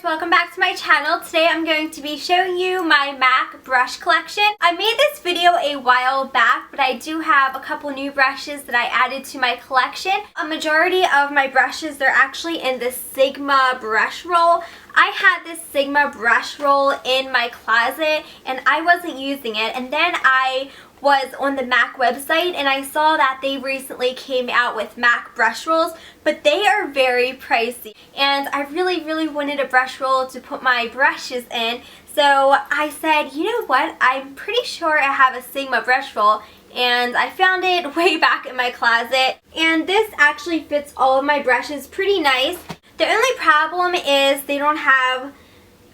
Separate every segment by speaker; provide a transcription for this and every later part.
Speaker 1: welcome back to my channel. Today I'm going to be showing you my MAC brush collection. I made this video a while back, but I do have a couple new brushes that I added to my collection. A majority of my brushes, they're actually in the Sigma brush roll. I had this Sigma brush roll in my closet and I wasn't using it, and then I was on the MAC website and I saw that they recently came out with MAC brush rolls, but they are very pricey and I really wanted a brush roll to put my brushes in. So I said, you know what, I'm pretty sure I have a Sigma brush roll, and I found it way back in my closet, and this actually fits all of my brushes pretty nice. The only problem is they don't have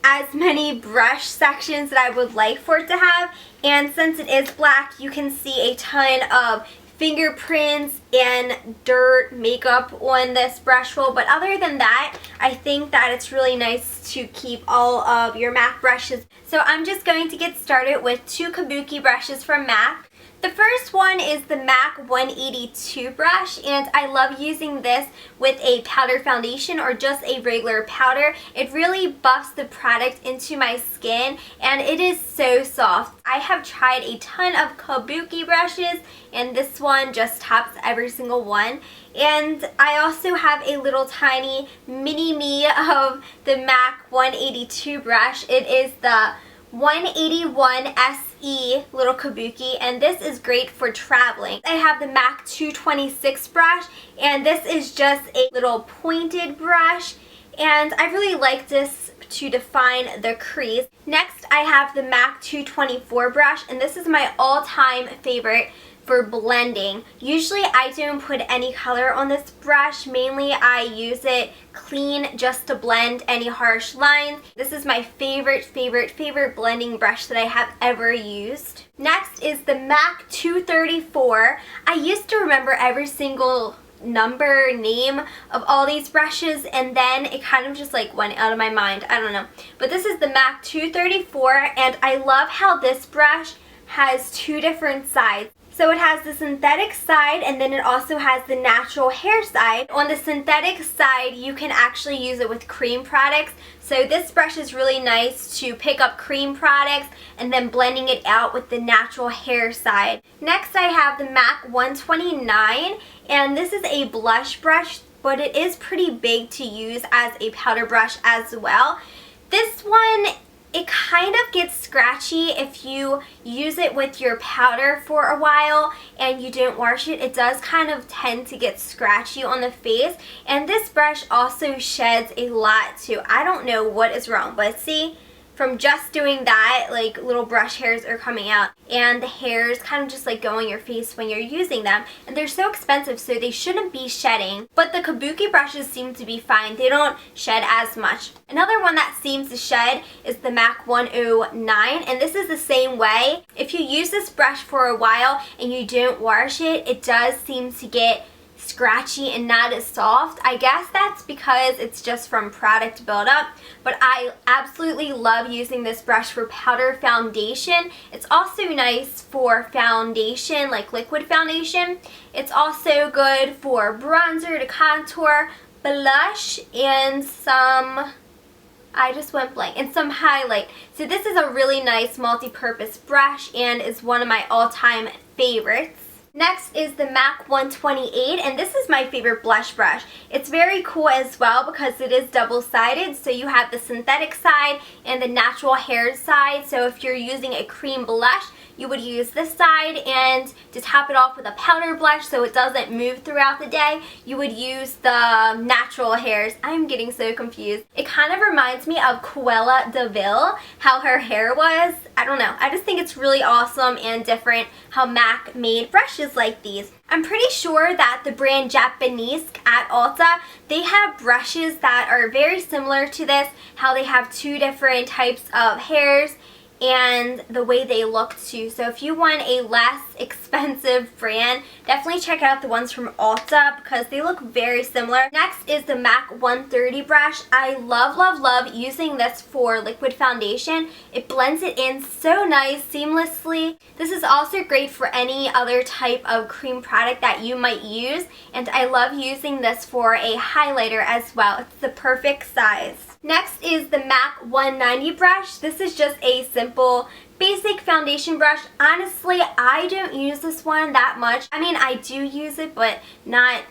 Speaker 1: as many brush sections that I would like for it to have, and since it is black, you can see a ton of fingerprints and dirt makeup on this brush roll. But other than that, I think that it's really nice to keep all of your MAC brushes. So I'm just going to get started with two Kabuki brushes from MAC. The first one is the MAC 182 brush, and I love using this with a powder foundation or just a regular powder. It really buffs the product into my skin and it is so soft. I have tried a ton of Kabuki brushes and this one just tops every single one. And I also have a little tiny mini me of the MAC 182 brush. It is the 181 SE little Kabuki, and this is great for traveling. I have the MAC 226 brush, and this is just a little pointed brush, and I really like this to define the crease. Next, I have the MAC 224 brush, and this is my all-time favorite for blending. Usually I don't put any color on this brush. Mainly I use it clean just to blend any harsh lines. This is my favorite blending brush that I have ever used. Next is the MAC 234. I used to remember every single name of all these brushes, and then it kind of just like went out of my mind. I don't know. But this is the MAC 234, and I love how this brush has two different sides. So it has the synthetic side, and then it also has the natural hair side. On the synthetic side, you can actually use it with cream products. So this brush is really nice to pick up cream products and then blending it out with the natural hair side. Next, I have the MAC 129, and this is a blush brush, but it is pretty big to use as a powder brush as well. This one, it kind of gets scratchy if you use it with your powder for a while and you don't wash it. It does kind of tend to get scratchy on the face, and this brush also sheds a lot too. I don't know what is wrong, but see, from just doing that, like little brush hairs are coming out, and the hairs kind of just like go on your face when you're using them, and they're so expensive, so they shouldn't be shedding. But the Kabuki brushes seem to be fine. They don't shed as much. Another one that seems to shed is the MAC 109, and this is the same way. If you use this brush for a while and you don't wash it, it does seem to get scratchy and not as soft. I guess that's because it's just from product buildup, but I absolutely love using this brush for powder foundation. It's also nice for foundation, like liquid foundation. It's also good for bronzer to contour, blush, and some, I just went blank, and some highlight. So this is a really nice multi-purpose brush and is one of my all-time favorites. Next is the MAC 128, and this is my favorite blush brush. It's very cool as well because it is double-sided, so you have the synthetic side and the natural hair side. So if you're using a cream blush, you would use this side, and to top it off with a powder blush so it doesn't move throughout the day, you would use the natural hairs. I'm getting so confused. It kind of reminds me of Cruella de Vil, how her hair was. I don't know. I just think it's really awesome and different how MAC made brushes like these. I'm pretty sure that the brand Japanese at Ulta, they have brushes that are very similar to this, how they have two different types of hairs and the way they look too. So if you want a less expensive brand. Definitely check out the ones from Ulta because they look very similar. Next is the MAC 130 brush. I love, love, love using this for liquid foundation. It blends it in so nice, seamlessly. This is also great for any other type of cream product that you might use, and I love using this for a highlighter as well. It's the perfect size. Next is the MAC 190 brush. This is just a simple basic foundation brush. Honestly, I don't use this one that much. I mean, I do use it, but not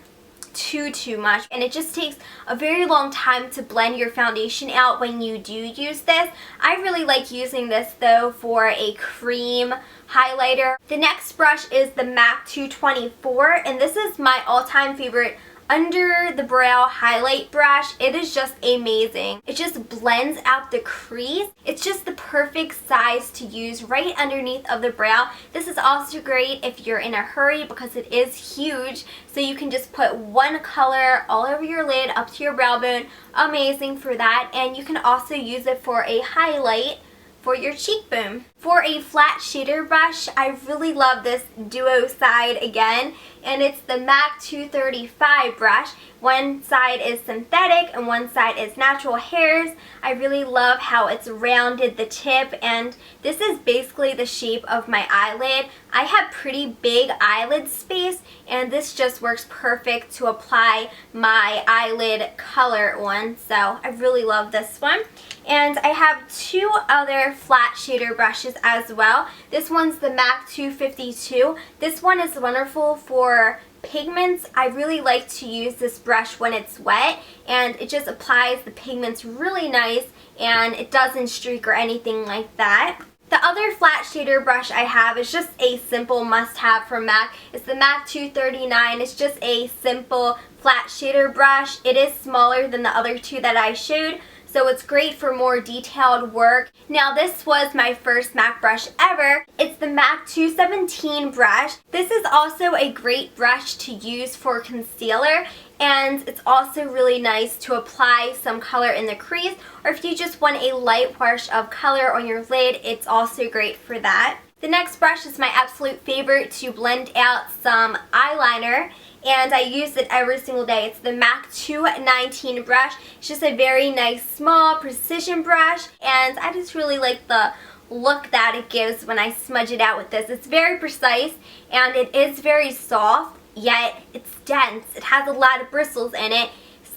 Speaker 1: too much, and it just takes a very long time to blend your foundation out when you do use this. I really like using this though for a cream highlighter. The next brush is the MAC 224, and this is my all-time favorite under the brow highlight brush. It is just amazing. It just blends out the crease. It's just the perfect size to use right underneath of the brow. This is also great if you're in a hurry because it is huge, so you can just put one color all over your lid up to your brow bone. Amazing for that. And you can also use it for a highlight for your cheekbone. For a flat shader brush, I really love this duo side again, and it's the MAC 235 brush. One side is synthetic and one side is natural hairs. I really love how it's rounded the tip, and this is basically the shape of my eyelid. I have pretty big eyelid space, and this just works perfect to apply my eyelid color on, so I really love this one. And I have two other flat shader brushes as well. This one's the MAC 252. This one is wonderful for pigments. I really like to use this brush when it's wet, and it just applies the pigments really nice, and it doesn't streak or anything like that. The other flat shader brush I have is just a simple must-have from MAC. It's the MAC 239. It's just a simple flat shader brush. It is smaller than the other two that I showed, so it's great for more detailed work. Now this was my first MAC brush ever. It's the MAC 217 brush. This is also a great brush to use for concealer, and it's also really nice to apply some color in the crease, or if you just want a light wash of color on your lid, it's also great for that. The next brush is my absolute favorite to blend out some eyeliner, and I use it every single day. It's the MAC 219 brush. It's just a very nice small precision brush, and I just really like the look that it gives when I smudge it out with this. It's very precise, and it is very soft, yet it's dense. It has a lot of bristles in it,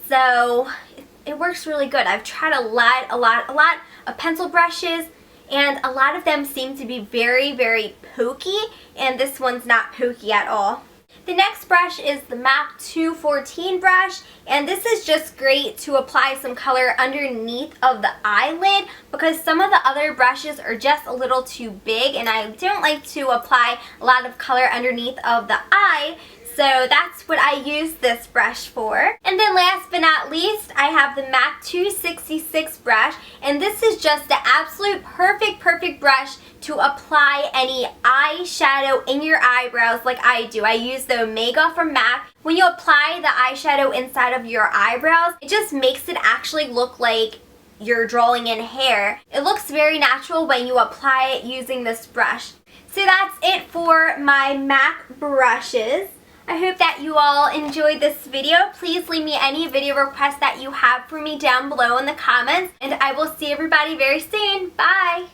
Speaker 1: so it works really good. I've tried a lot of pencil brushes, and a lot of them seem to be very pokey, and this one's not pokey at all. The next brush is the MAC 214 brush, and this is just great to apply some color underneath of the eyelid because some of the other brushes are just a little too big, and I don't like to apply a lot of color underneath of the eye. So that's what I use this brush for. And then last but not least, I have the MAC 266 brush, and this is just the absolute perfect brush to apply any eyeshadow in your eyebrows like I do. I use the Omega from MAC. When you apply the eyeshadow inside of your eyebrows, it just makes it actually look like you're drawing in hair. It looks very natural when you apply it using this brush. So that's it for my MAC brushes. I hope that you all enjoyed this video. Please leave me any video requests that you have for me down below in the comments, and I will see everybody very soon. Bye!